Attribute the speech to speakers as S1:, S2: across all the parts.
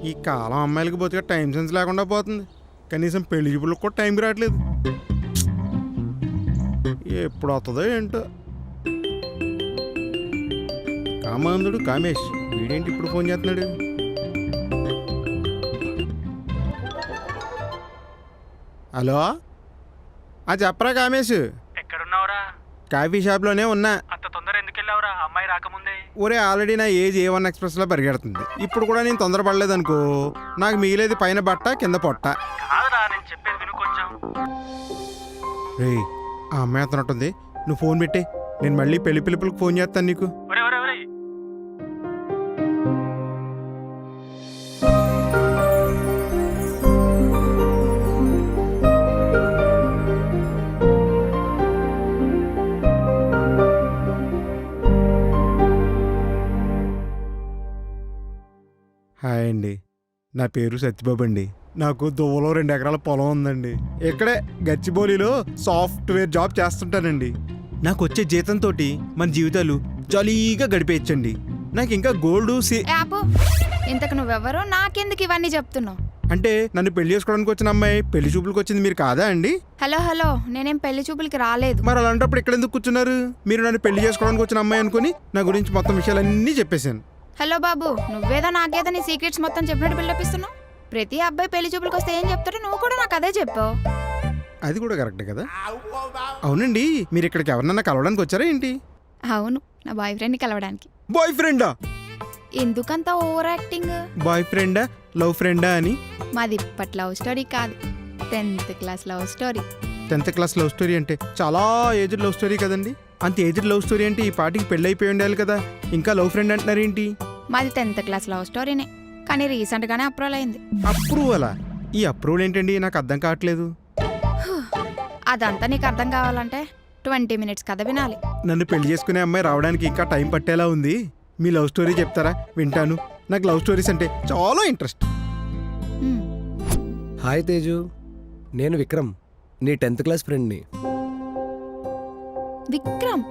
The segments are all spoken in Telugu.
S1: ఈ కాలం అమ్మాయిలకి బొత్తిగా టైం సెన్స్ లేకుండా పోతుంది. కనీసం పెళ్లి చూపులకు కూడా టైంకి రావట్లేదు. ఎప్పుడు వస్తుందో ఏంటో. కామాంధుడు కామేష్ వీడేంటి ఇప్పుడు ఫోన్ చేస్తున్నాడు? హలో, చెప్పరా కామేష్.
S2: ఎక్కడున్నావురా?
S1: కాఫీ షాప్లోనే ఉన్నా.
S2: అంత తొందర ఎందుకు వెళ్ళావురా అమ్మాయి రాకముందే?
S1: ఒరే, ఆల్రెడీ నా ఏజ్ A1 ఎక్స్ప్రెస్లో పరిగెడుతుంది. ఇప్పుడు కూడా నేను తొందరపడలేదు అనుకో, నాకు మిగిలేది పైన బట్ట కింద పొట్ట.
S2: కాదురా, నేను చెప్పేది విను కొంచెం.
S1: రే, ఆ అమ్మాయి అతనట్టుంది. నువ్వు ఫోన్ పెట్టే, నేను మళ్ళీ పెళ్లి పిలుపులకు ఫోన్ చేస్తాను నీకు.
S2: ఒరే ఒరే ఒరే,
S1: హాయ్ అండి, నా పేరు సత్యబాబు అండి. నాకు దువ్వలో 2 ఎకరాల పొలం ఉందండి. ఇక్కడే గచ్చిబౌలిలో సాఫ్ట్వేర్ జాబ్ చేస్తుంటానండి. నాకు వచ్చే జీతంతో మన జీవితాలు జాలీగా గడిపేయచ్చండి. నాకు ఇంకా గోల్డ్
S3: యాపు ఇంతకు నువ్వెవరో నాకెందుకు ఇవన్నీ చెప్తున్నావు?
S1: అంటే నన్ను పెళ్లి చేసుకోవడానికి వచ్చిన అమ్మాయి పెళ్లి చూపులకు వచ్చింది మీరు కాదా అండి?
S3: హలో, నేనేం పెళ్లి చూపులకి రాలేదు.
S1: మరి అలాంటప్పుడు ఇక్కడ ఎందుకు కూర్చున్నారు? మీరు నన్ను పెళ్లి చేసుకోవడానికి వచ్చిన అమ్మాయి అనుకుని నా గురించి మొత్తం విషయాలన్నీ చెప్పేశాను.
S3: హలో బాబు, నువ్వేదో నాకేదో నీ సీక్రెట్స్ మొత్తం చెప్పినట్టు పిల్లపిస్తున్నావు. ప్రతి అబ్బాయి పెళ్లి చూపులకు వస్తే ఏం చెప్తాడో నువ్వు కూడా నాకు అదే చెప్పావు.
S1: అది కూడా కరెక్టే కదా. అవునండి, మీరు ఇక్కడికి ఎవరినన్నా కలవడానికి వచ్చారా ఏంటి?
S3: అవును, నా బాయ్ ఫ్రెండ్ని కలవడానికి.
S1: బాయ్ ఫ్రెండా?
S3: ఎందుకంత ఓవర్ యాక్టింగ్?
S1: బాయ్ ఫ్రెండా లవ్ ఫ్రెండా అని?
S3: మాది ఇప్పటి లవ్ స్టోరీ కాదు, 10th class love story.
S1: 10th class love story అంటే చాలా ఏజ్డ్ లవ్ స్టోరీ కదండి. అంత ఏజ్డ్ లవ్ స్టోరీ అంటే ఈ పాటికి పెళ్ళి అయిపోయి ఉండాలి కదా, ఇంకా లవ్ ఫ్రెండ్ అంటున్నారు ఏంటి?
S3: మాది 10th క్లాస్ లవ్ స్టోరీనే, కానీ రీసెంట్గానే అప్రూవల్ అయింది.
S1: అప్రూవలా? ఈ అప్రూవల్ ఏంటండి, నాకు అర్థం కావట్లేదు.
S3: అదంతా నీకు అర్థం కావాలంటే 20 minutes కథ వినాలి.
S1: నన్ను పెళ్లి చేసుకునే అమ్మాయి రావడానికి ఇంకా టైం పట్టేలా ఉంది. మీ లవ్ స్టోరీ చెప్తారా? వింటాను. నాకు లవ్ స్టోరీస్ అంటే చాలా ఇంట్రెస్ట్.
S4: హాయ్ తేజు, నేను విక్రమ్, నీ 10th క్లాస్ ఫ్రెండ్ని.
S3: విక్రమ్?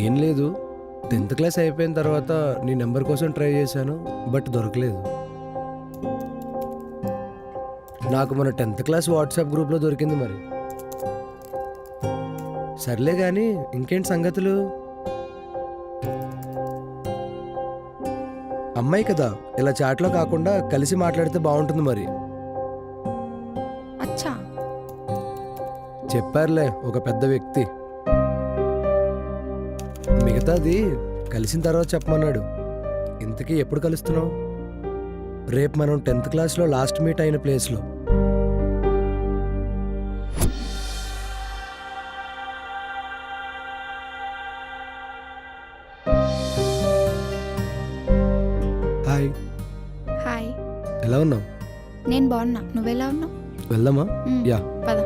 S4: ఏం లేదు, 10th క్లాస్ అయిపోయిన తర్వాత నీ నెంబర్ కోసం ట్రై చేశాను, బట్ దొరకలేదు. నాకు మన 10th క్లాస్ వాట్సాప్ గ్రూప్లో దొరికింది. మరి సర్లే కానీ ఇంకేంటి సంగతులు? అమ్మాయి కదా, ఇలా చాట్లో కాకుండా కలిసి మాట్లాడితే బాగుంటుంది. మరి
S3: అచ్చా,
S4: చెప్పారులే ఒక పెద్ద వ్యక్తి. మిగతాది కలిసిన తర్వాత చెప్పమన్నాడు. ఇంతకీ ఎప్పుడు కలుస్తున్నావు? రేపు మనం 10th క్లాస్లో లాస్ట్ మీట్ అయిన ప్లేస్లో. హాయ్.
S3: హాయ్.
S4: ఎలా ఉన్నావు?
S3: నేను బాగున్నా, నువ్వెలా ఉన్నావు?
S4: వెళ్దామా? యా,
S3: పద.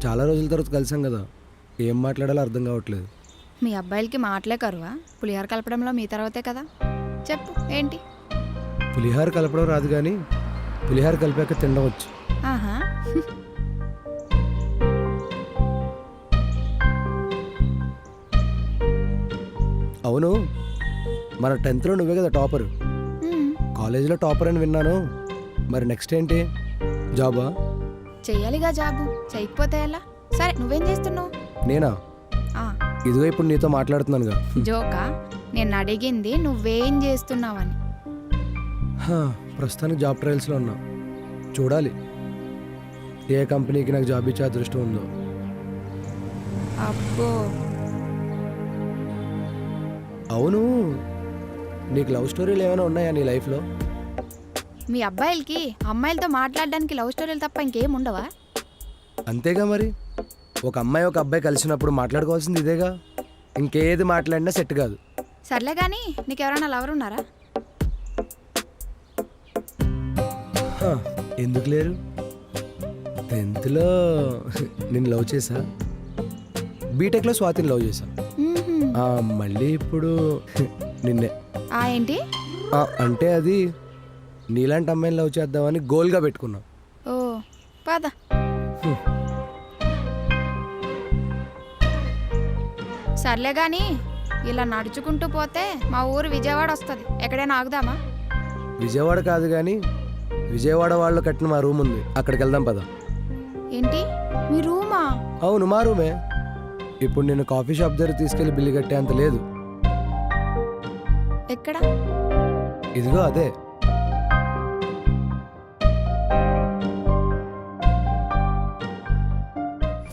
S4: చాలా రోజుల తర్వాత కలిసాం కదా, ఏం మాట్లాడాలో అర్థం కావట్లేదు.
S3: మీ అబ్బాయిలకి మాటలే కరువా? పులిహోర కలపడంలో మీ తర్వాతే కదా. చెప్పు ఏంటి?
S4: పులిహార కలపడం రాదు కానీ పులిహార కలిపాక తినవచ్చు.
S3: ఆహా.
S4: అవును, మన 10th నువ్వే కదా టాపర్. కాలేజీలో టాపర్ అని విన్నాను. మరి నెక్స్ట్ ఏంటి? జాబా?
S3: చెయ్యాలిగా జాబు, చేయకపోతే ఎలా? సరే, నువ్వేం చేస్తున్నావు?
S4: నేనా? ఇదిగో ఇప్పుడు నీతో మాట్లాడుతున్నానుగా.
S3: జోకా? నేను అడిగింది నువ్వేం చేస్తున్నావని.
S4: ప్రస్తుతానికి జాబ్ ట్రయల్స్లో ఉన్నా. చూడాలి ఏ కంపెనీకి నాకు జాబ్ ఇచ్చే అదృష్టం ఉందో.
S3: అబ్బో.
S4: అవును, నీకు లవ్ స్టోరీలు ఏమైనా ఉన్నాయా నీ లైఫ్లో?
S3: మీ అబ్బాయిలకి అమ్మాయిలతో మాట్లాడడానికి లవ్ స్టోరీలు తప్ప ఇంకేం ఉండవా?
S4: అంతేగా మరి, ఒక అమ్మాయి ఒక అబ్బాయి కలిసినప్పుడు మాట్లాడుకోవాల్సింది ఇదేగా. ఇంకేది మాట్లాడినా సెట్ కాదు.
S3: సర్లే కానీ నీకెవరైనా లవర్ ఉన్నారా?
S4: ఎందుకు లేరు? 10thలో నేను లవ్ చేశా, బీటెక్లో స్వాతిని లవ్ చేశా, మళ్ళీ ఇప్పుడు నిన్నే.
S3: ఏంటి
S4: అంటే అది నీలాంటి అమ్మాయిని లవ్ చేద్దామని గోల్గా పెట్టుకున్నా.
S3: ఓ పద. సర్లే గాని ఇలా నడుచుకుంటూ పోతే మా ఊరు విజయవాడ వస్తుంది. ఎక్కడైనా ఆగుదామా?
S4: విజయవాడ కాదు కానీ విజయవాడ వాళ్ళు కట్టిన మా రూమ్ ఉంది, అక్కడికి వెళ్దాం పద.
S3: ఏంటి మీ రూమా?
S4: అవును మా రూమే. ఇప్పుడు నేను కాఫీ షాప్ దగ్గర తీసుకెళ్లి బిల్లు కట్టేంత లేదు.
S3: ఎక్కడ?
S4: ఇదిగో అదే